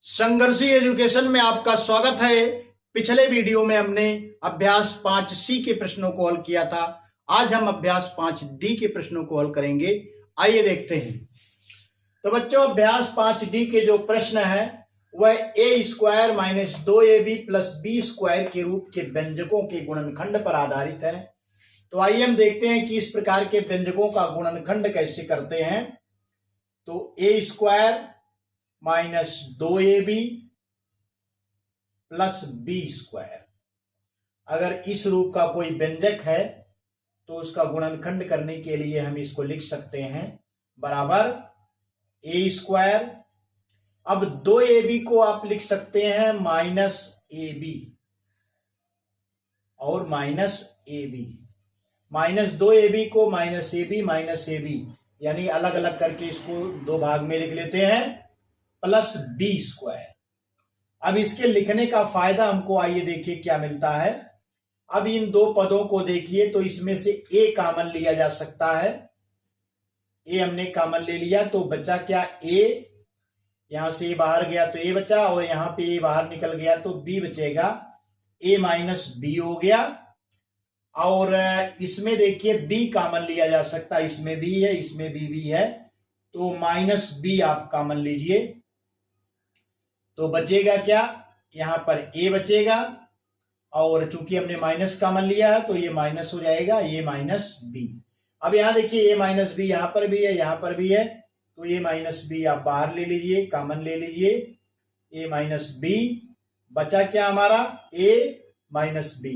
संघर्षी education में आपका स्वागत है। पिछले वीडियो में हमने अभ्यास 5C के प्रश्नों को हल किया था। आज हम अभ्यास 5D के प्रश्नों को हल करेंगे। आइए देखते हैं। तो बच्चों, अभ्यास 5D के जो प्रश्न है वह a² minus 2ab plus b² के रूप के व्यंजकों के गुणनखंड पर आधारित है। तो आइए हम देखते हैं कि इस प्रकार के व्यंजकों का गुणनखंड कैसे करते हैं। तो a² minus 2ab plus b², अगर इस रूप का कोई व्यंजक है तो उसका गुणनखंड करने के लिए हम इसको लिख सकते हैं बराबर a²। अब 2ab को आप लिख सकते हैं माइनस ab और माइनस ab। माइनस 2ab को माइनस ab यानी अलग अलग करके इसको दो भाग में लिख लेते हैं प्लस b²। अब इसके लिखने का फायदा हमको आइए देखिए क्या मिलता है। अब इन दो पदों को देखिए तो इसमें से a कॉमन लिया जा सकता है। a हमने कॉमन ले लिया तो बचा क्या, a, यहां से a बाहर गया तो a बचा और यहां पे a बाहर निकल गया तो b बचेगा। a माइनस b हो गया। और इसमें देखिए b कॉमन लिया जा सकता है, इसमें b है इसमें b है तो माइनस b आप कॉमन लीजिए तो बचेगा क्या, यहां पर a बचेगा और चूंकि हमने माइनस कॉमन लिया है तो ये माइनस हो जाएगा a माइनस b। अब यहां देखिए a माइनस b यहां पर भी है यहां पर भी है तो a माइनस b आप बाहर ले लीजिए, कॉमन ले लीजिए a माइनस b। बचा क्या हमारा a माइनस b।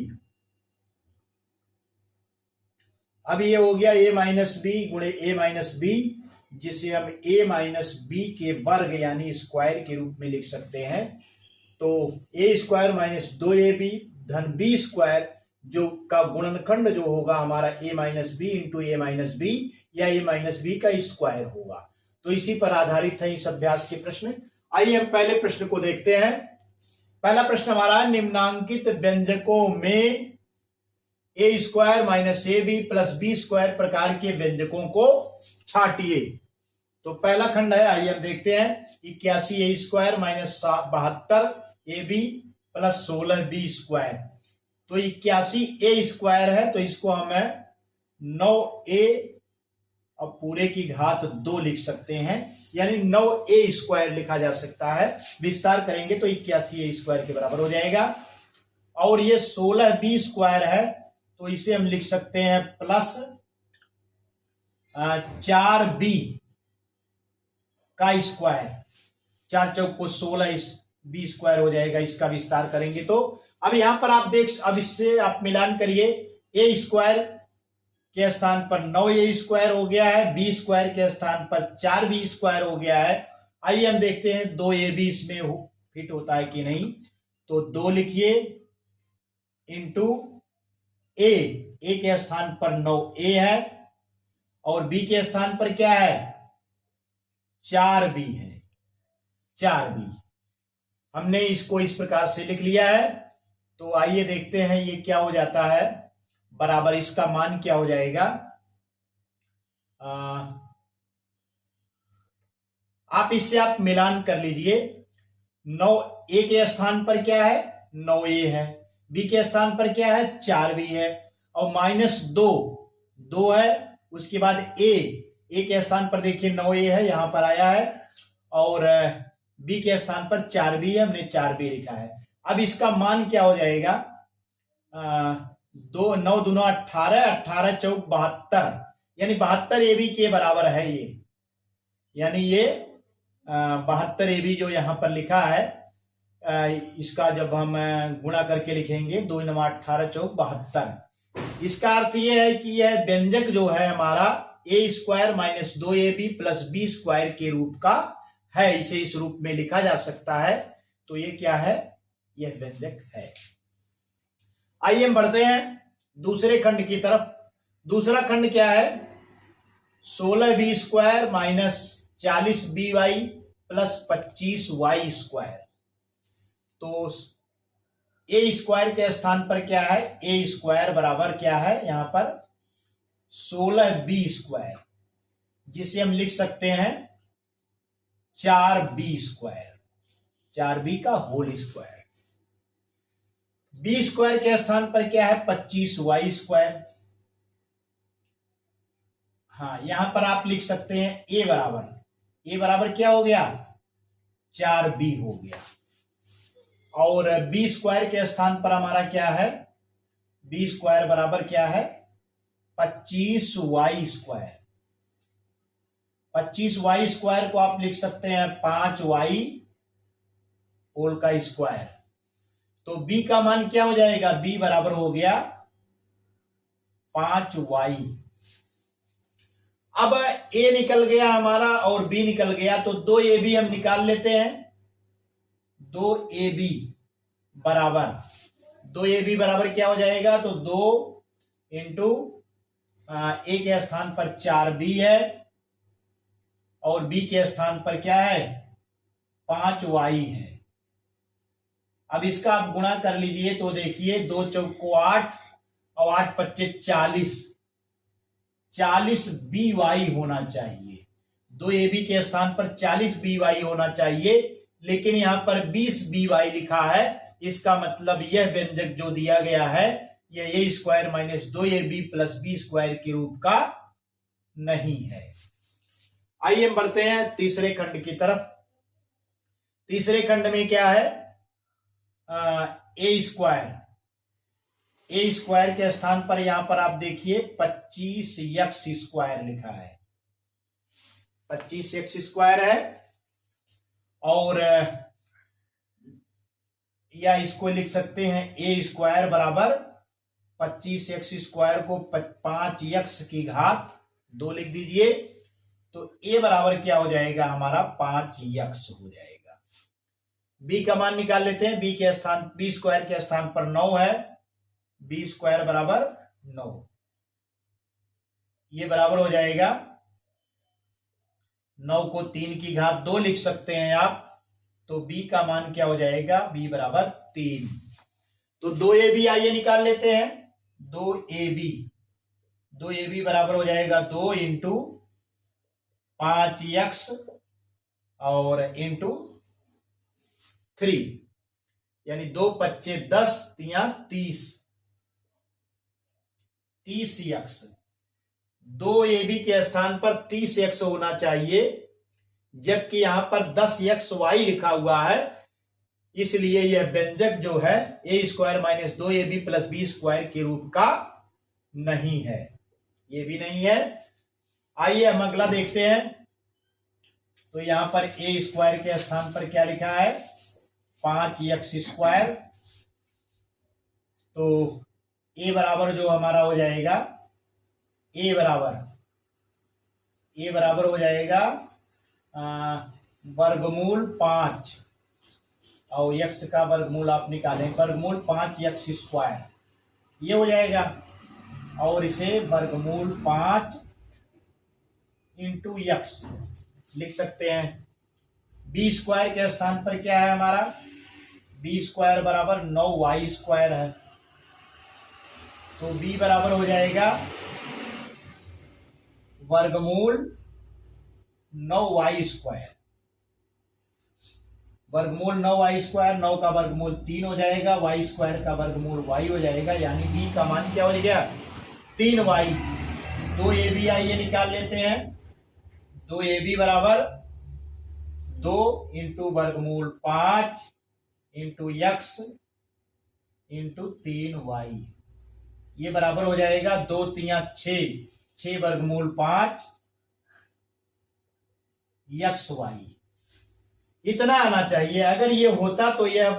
अब ये हो गया a माइनस b गुणे a माइनस b, जिसे हम a माइनस b के वर्ग यानी स्क्वायर के रूप में लिख सकते हैं। तो a² माइनस 2ab धन b² जो का गुणनखंड जो होगा हमारा a minus b into a minus b या a माइनस b का स्क्वायर होगा। तो इसी पर आधारित है इस अभ्यास के प्रश्न। आइए हम पहले प्रश्न को देखते हैं। पहला प्रश्न हमारा, निम्नांकित व्यंजकों में a² minus ab plus b² प्रकार के व्यंजकों को छांटिए। तो पहला खंड है, आइए हम देखते हैं। 81 a² minus 72 ab plus 16 b²। तो 81 a² है तो इसको हम 9a और पूरे की घात 2 लिख सकते हैं, यानी 9a² लिखा जा सकता है। विस्तार करेंगे तो 81 a² के बराबर हो जाएगा। और ये 16 b² है तो इसे हम लिख सकते हैं प्लस 4b का स्क्वायर। 4 चौक को 16 b² हो जाएगा। इसका विस्तार करेंगे तो अब यहां पर आप अब इससे आप मिलान करिए। a² के स्थान पर 9a² हो गया है, b² के स्थान पर 4b² हो गया है। आइए हम देखते हैं 2ab इसमें फिट होता है कि नहीं। तो 2 लिखिए इंटू a के स्थान पर 9a है और b के स्थान पर क्या है 4b है। 4b हमने इसको इस प्रकार से लिख लिया है। तो आइए देखते हैं ये क्या हो जाता है, बराबर इसका मान क्या हो जाएगा। आप इससे आप मिलान कर लीजिए। 9a के स्थान पर क्या है 9a है, b के स्थान पर क्या है 4b है और माइनस 2 है। उसके बाद a के स्थान पर देखिए 9a है यहां पर आया है और b के स्थान पर 4b है, हमने 4b लिखा है। अब इसका मान क्या हो जाएगा, 9 दूना 18, 18 चौक 72, यानी 72 ab के बराबर है ये। यानी ये 72 ab जो यहां पर लिखा है इसका जब हम गुणा करके लिखेंगे 2 9 18 चौक 72। इसका अर्थ यह है कि यह व्यंजक जो है हमारा a² minus 2ab plus b² के रूप का है। इसे इस रूप में लिखा जा सकता है। तो ये क्या है, यह व्यंजक है। आइए हम बढ़ते हैं दूसरे खंड की तरफ। दूसरा खंड क्या है, 16b² minus 40by plus 25y²। तो a² के स्थान पर क्या है, a² बराबर क्या है यहां पर 16b², जिसे हम लिख सकते हैं 4b²। 4b का होल स्क्वायर। बी स्क्वायर के स्थान पर क्या है 25y स्क्वायर। हाँ यहां पर आप लिख सकते हैं ए बराबर क्या हो गया 4b हो गया। और बी स्क्वायर के स्थान पर हमारा क्या है बी स्क्वायर बराबर क्या है 25y स्क्वायर। 25y स्क्वायर को आप लिख सकते हैं 5y होल का स्क्वायर। तो b का मान क्या हो जाएगा b बराबर हो गया 5y। अब a निकल गया हमारा और b निकल गया तो 2ab हम निकाल लेते हैं। 2ab बराबर क्या हो जाएगा तो 2 इंटू a के स्थान पर 4b है और b के स्थान पर क्या है 5y है। अब इसका आप गुणा कर लीजिए तो देखिए 2 चौको 8 और 8 पच्चे 40 by होना चाहिए। 2ab के स्थान पर 40 by होना चाहिए, लेकिन यहां पर 20 by लिखा है। इसका मतलब यह व्यंजक जो दिया गया है यह a square minus 2ab plus b square के रूप का नहीं है। आइए हम बढ़ते हैं तीसरे खंड की तरफ। तीसरे खंड में क्या है ए स्क्वायर के स्थान पर यहां पर आप देखिए 25x स्क्वायर लिखा है। 25x स्क्वायर है और या इसको लिख सकते हैं ए स्क्वायर बराबर 25x स्क्वायर को 5x की घात 2 लिख दीजिए तो a बराबर क्या हो जाएगा हमारा 5x हो जाएगा। b का मान निकाल लेते हैं। b स्क्वायर के स्थान पर 9 है। b स्क्वायर बराबर 9, ये बराबर हो जाएगा 9 को 3 की घात 2 लिख सकते हैं आप। तो b का मान क्या हो जाएगा b बराबर 3। तो 2ab आइए निकाल लेते हैं। 2ab बराबर हो जाएगा 2 इंटू 5x और इंटू 3 यानी 2 पच्चे 10 तिया 30x। 2ab के स्थान पर 30x होना चाहिए, जबकि यहां पर 10xy लिखा हुआ है, इसलिए यह व्यंजक जो है a square minus 2ab plus b square के रूप का नहीं है, ये भी नहीं है। आइए हम अगला देखते हैं। तो यहां पर a स्क्वायर के स्थान पर क्या लिखा है 5x स्क्वायर। तो a बराबर जो हमारा हो जाएगा a बराबर हो जाएगा वर्गमूल 5 और x का वर्गमूल आप निकालें, वर्गमूल 5x स्क्वायर ये हो जाएगा। और इसे वर्गमूल 5 इंटू x लिख सकते हैं। b स्क्वायर के स्थान पर क्या है हमारा b स्क्वायर बराबर 9y स्क्वायर है। तो b बराबर हो जाएगा वर्गमूल 9y स्क्वायर। वर्गमूल 9y स्क्वायर, 9 का वर्गमूल 3 हो जाएगा, y स्क्वायर का वर्गमूल y हो जाएगा, यानी b का मान क्या हो गया 3y। 2ab आइए निकाल लेते हैं। 2ab बराबर 2 इंटू वर्गमूल 5 इंटू x इंटू 3y, ये बराबर हो जाएगा 2 तिया 6 वर्गमूल 5 xy। इतना आना चाहिए। अगर ये होता तो यह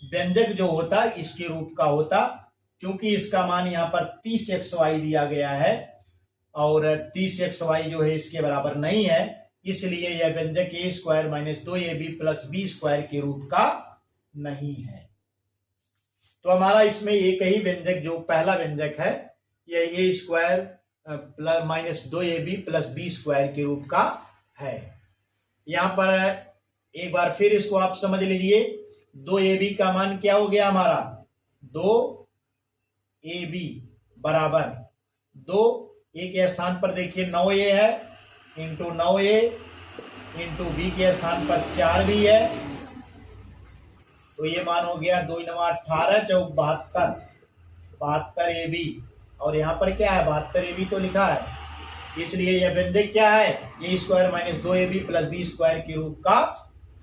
व्यंजक जो होता इसके रूप का होता, क्योंकि इसका मान यहां पर 30xy दिया गया है और 30xy जो है इसके बराबर नहीं है, इसलिए यह व्यंजक a square minus 2ab plus b square के रूप का नहीं है। तो हमारा इसमें एक ही व्यंजक जो पहला व्यंजक है यह a square plus minus 2ab plus b square के रूप का है। यहां पर एक बार फिर इसको आप समझ लीजिए। 2ab का मान क्या हो गया हमारा 2ab बराबर 2 a के स्थान पर देखिए 9a है इंटू 9a इंटू b के स्थान पर 4b है तो ये मान हो गया 2 9 18 चौक 72, 72 AB। और यहाँ पर क्या है 72 AB तो लिखा है, इसलिए यह व्यंजक क्या है, A square minus 2AB plus B square के रूप का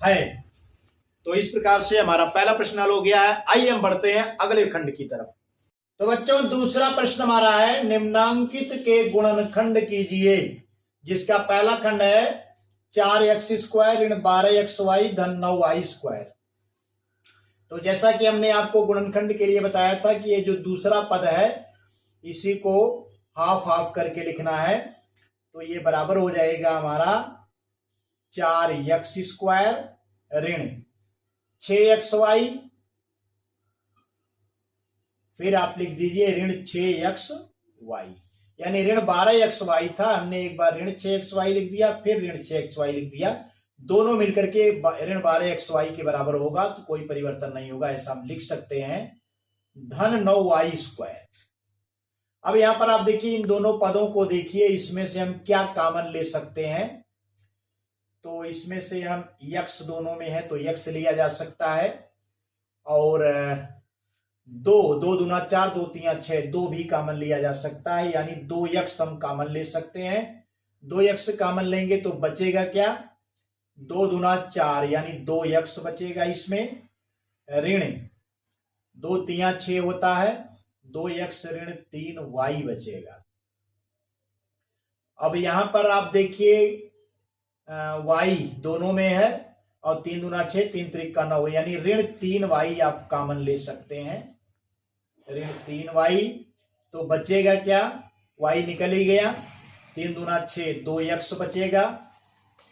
है। तो इस प्रकार से हमारा पहला प्रश्न हल हो गया है। आइए हम बढ़ते हैं अगले खंड की तरफ। तो बच्चों दूसरा प्रश्न हमारा है, निम्नांकित के गुणनखंड कीजिए, जिसका पहला खंड है 4x स्क्वायर ऋण 12xy धन 9y स्क्वायर। तो जैसा कि हमने आपको गुणनखंड के लिए बताया था कि ये जो दूसरा पद है इसी को हाफ हाफ करके लिखना है। तो ये बराबर हो जाएगा हमारा 4x स्क्वायर ऋण 6xy, फिर आप लिख दीजिए ऋण 6xy, यानी ऋण 12xy था, हमने एक बार ऋण 6xy लिख दिया, फिर ऋण 6xy लिख दिया, दोनों मिलकर के ऋण 12xy के बराबर होगा, तो कोई परिवर्तन नहीं होगा, ऐसा हम लिख सकते हैं धन 9y स्क्वायर। अब यहां पर आप देखिए इन दोनों पदों को देखिए, इसमें से हम क्या कॉमन ले सकते हैं। तो इसमें से हम x दोनों में है तो x लिया जा सकता है, और 2 2 दूना 4 2 3 6 2 भी कॉमन लिया जा सकता है, यानी 2x हम कॉमन ले सकते हैं। 2x कॉमन लेंगे तो बचेगा क्या, 2 दूना 4 यानी 2x बचेगा इसमें, ऋण 2 3 6 होता है, 2x ऋण 3y बचेगा। अब यहां पर आप देखिए y दोनों में है, और 3 दूना 6 3 त्रिक का 9, यानी ऋण 3y आप कॉमन ले सकते हैं, ऋण 3y। तो बचेगा क्या, y निकल ही गया, 3 दूना 6 2x बचेगा,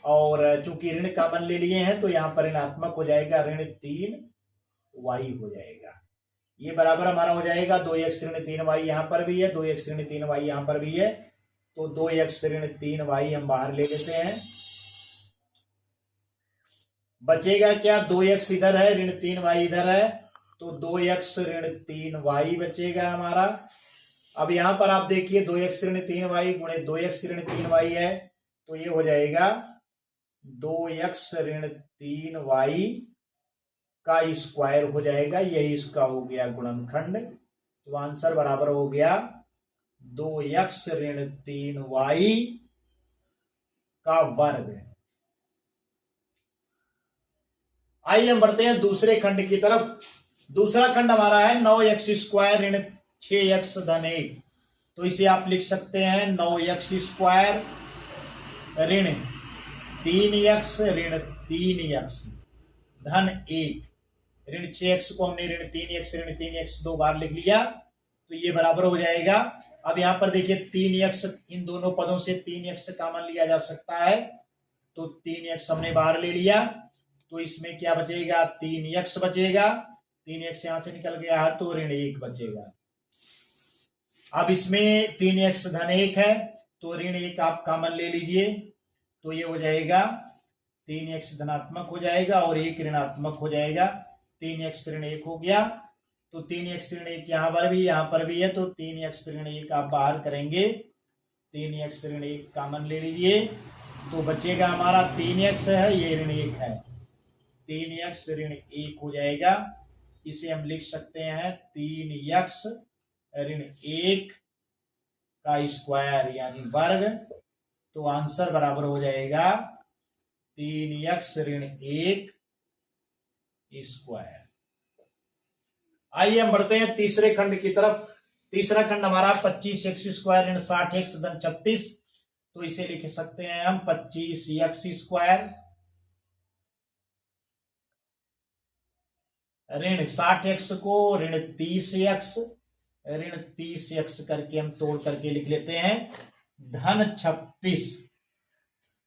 और चूंकि ऋण कॉमन ले लिए हैं तो यहां पर ऋणात्मक हो जाएगा, ऋण 3y हो जाएगा। ये बराबर हमारा हो जाएगा 2x ऋण 3y, यहां पर भी है 2x ऋण 3y, यहां पर भी है, तो 2x ऋण 3y हम बाहर ले लेते हैं। बचेगा क्या, 2x इधर है, ऋण 3y इधर है, तो 2x ऋण 3y बचेगा हमारा। अब यहां पर आप देखिए 2x ऋण 3y गुणे 2x ऋण 3y है, तो ये हो जाएगा 2x ऋण 3y का स्क्वायर हो जाएगा, यही इसका हो गया गुणनखंड। तो आंसर बराबर हो गया 2x ऋण 3y का वर्ग। आइए हम बढ़ते हैं दूसरे खंड की तरफ। दूसरा खंड हमारा है 9x स्क्वायर ऋण 6x धन 1। तो इसे आप लिख सकते हैं 9x स्क्वायर ऋण 3x ऋण 3x धन 1, ऋण 6x को हमने ऋण 3x दो बार लिख लिया, तो ये बराबर हो जाएगा। अब यहां पर देखिए 3x, इन दोनों पदों से 3x कॉमन लिया जा सकता है, तो 3x हमने बाहर ले लिया, तो इसमें क्या बचेगा, 3x बचेगा, 3x यहां से निकल गया है तो ऋण 1 बचेगा। अब इसमें 3x धन 1 है, तो ऋण 1 आप कॉमन ले लीजिए, तो ये हो जाएगा 3x धनात्मक हो जाएगा और 1 ऋणात्मक हो जाएगा, 3x ऋण 1 हो गया। तो 3x ऋण 1 यहां पर भी है, तो 3x ऋण 1 आप बाहर करेंगे, 3x ऋण 1 कॉमन ले लीजिए, तो बचेगा हमारा 3x है, ये ऋण 1 है, 3x ऋण 1 हो जाएगा। इसे हम लिख सकते हैं 3x ऋण 1 का स्क्वायर यानी वर्ग। तो आंसर बराबर हो जाएगा 3x ऋण 1 स्क्वायर। आइए हम बढ़ते हैं तीसरे खंड की तरफ। तीसरा खंड हमारा 25x स्क्वायर ऋण 60x धन 36। तो इसे लिख सकते हैं हम 25x स्क्वायर ऋण 60x को ऋण 30x करके हम तोड़ करके लिख लेते हैं धन 36।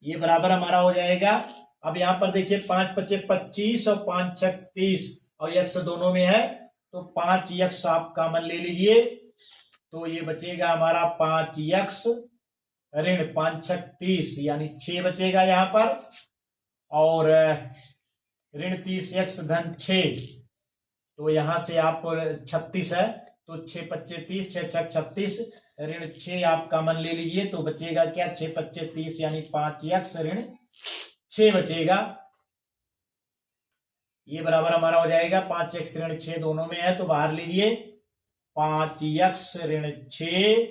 ये बराबर हमारा हो जाएगा। अब यहां पर देखिए 5 पच्चे 25 और 5 छक 30 और x दोनों में है, तो 5x आप कॉमन ले लीजिए, तो ये बचेगा हमारा 5x ऋण 5 छक 30 यानी 6 बचेगा यहां पर, और ऋण 30x धन 6, तो यहां से आप 36 है, तो 6 पच्चे 30 6 छक 36 ऋण 6 आप कॉमन ले लीजिए, तो बचेगा क्या, 6 पच्चे 30 यानी 5x ऋण 6 बचेगा। ये बराबर हमारा हो जाएगा 5x ऋण 6 दोनों में है तो बाहर लीजिए 5x ऋण 6,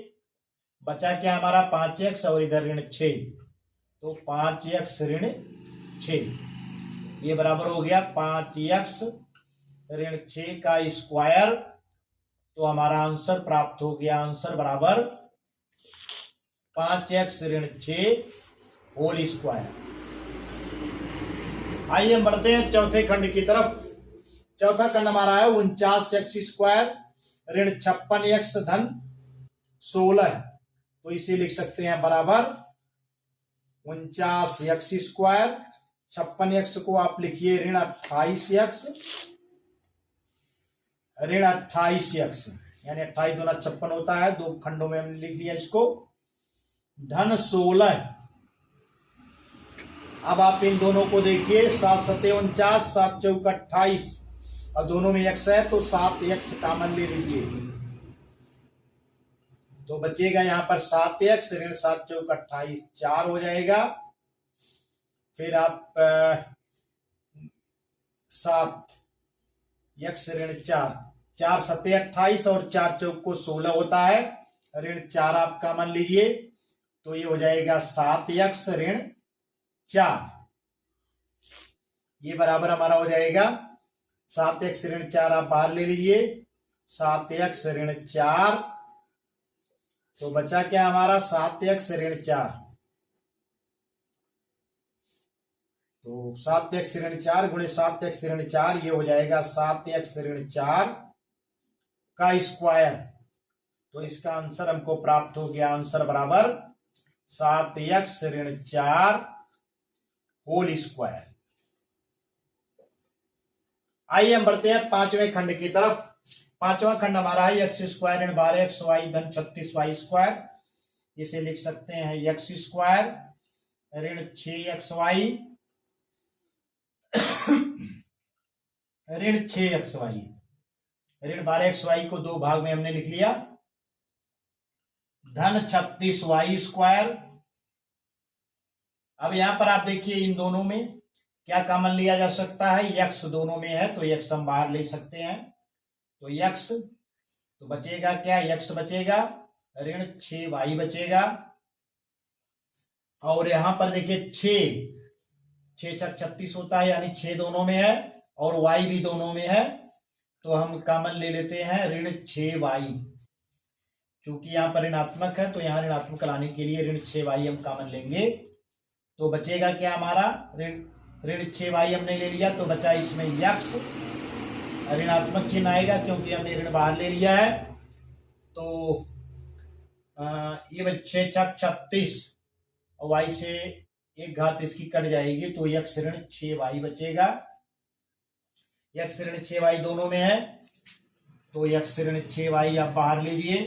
बचा क्या हमारा 5x और इधर ऋण 6, तो 5x ऋण 6, ये बराबर हो गया 5x ऋण 6 का स्क्वायर। तो हमारा आंसर प्राप्त हो गया, आंसर बराबर 5x ऋण 6 होल स्क्वायर। आइए हम बढ़ते हैं चौथे खंड की तरफ। चौथा खंड हमारा है 49x स्क्वायर ऋण 56x धन 16, तो इसे लिख सकते हैं बराबर 49x स्क्वायर, 56x को आप लिखिए ऋण 28x, ऋण 28x यानी 28 दूना 56 होता है, दो खंडों में हमने लिख लिया इसको, धन 16। अब आप इन दोनों को देखिए 7 सत्ते 49, 7 चौक 28 और दोनों में x है तो 7x कॉमन ले लीजिए, तो बचेगा यहां पर 7x ऋण 7 चौक 28 4 हो जाएगा। फिर आप 7x ऋण 4, 4 सत्ते 28 और 4 चौक को 16 होता है, ऋण 4 आप कॉमन लीजिए तो ये हो जाएगा 7x ऋण 4, ये बराबर हमारा हो जाएगा 7x ऋण 4 आप बाहर ले लीजिए 7x ऋण 4, तो बचा क्या हमारा 7x ऋण 4, तो 7x ऋण 4 गुणे 7x ऋण 4 ये हो जाएगा 7x ऋण 4 का स्क्वायर। तो इसका आंसर हमको प्राप्त हो गया, आंसर बराबर 7x ऋण 4 होल स्क्वायर। आइए हम बढ़ते हैं पांचवें खंड की तरफ। पांचवा खंड हमारा है x स्क्वायर ऋण 12xy धन 36y स्क्वायर, इसे लिख सकते हैं x स्क्वायर ऋण 6xy ऋण 6xy, ऋण 12xy को दो भाग में हमने लिख लिया, धन 36y स्क्वायर। अब यहां पर आप देखिए इन दोनों में क्या कॉमन लिया जा सकता है, x दोनों में है तो x हम बाहर ले सकते हैं, तो x तो बचेगा क्या, x बचेगा ऋण 6y बचेगा, और यहां पर देखिए 6 36 होता है यानी 6 दोनों में है और y भी दोनों में है, तो हम कॉमन ले लेते हैं ऋण 6y, क्योंकि यहां पर ऋणात्मक है तो यहां ऋणात्मक लाने के लिए ऋण 6y हम कॉमन लेंगे, तो बचेगा क्या हमारा ऋण 6y हमने ले लिया, तो बचा इसमें x, ऋणात्मक चिन्ह आएगा क्योंकि हमने ऋण बाहर ले लिया है, तो ये 6 छक 36 और y से एक घात इसकी कट जाएगी तो x ऋण 6y बचेगा, x ऋण 6y दोनों में है तो x ऋण 6y आप बाहर लीजिए,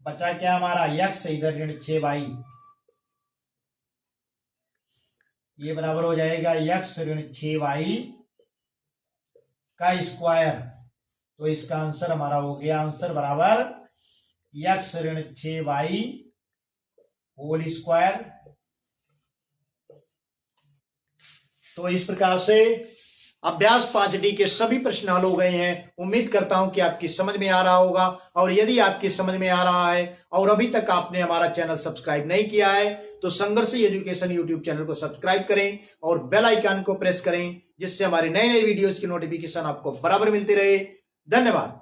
बचा क्या हमारा x इधर ऋण 6y, ये बराबर हो जाएगा x ऋण 6y का स्क्वायर। तो इसका आंसर हमारा हो गया, आंसर बराबर x ऋण 6y होल स्क्वायर। तो इस प्रकार से अभ्यास 5D के सभी प्रश्न हल हो गए हैं। उम्मीद करता हूं कि आपकी समझ में आ रहा होगा, और यदि आपकी समझ में आ रहा है और अभी तक आपने हमारा चैनल सब्सक्राइब नहीं किया है तो संघर्ष एजुकेशन यूट्यूब चैनल को सब्सक्राइब करें और बेल आइकन को प्रेस करें, जिससे हमारे नए नए वीडियोज की नोटिफिकेशन आपको बराबर मिलती रहे। धन्यवाद।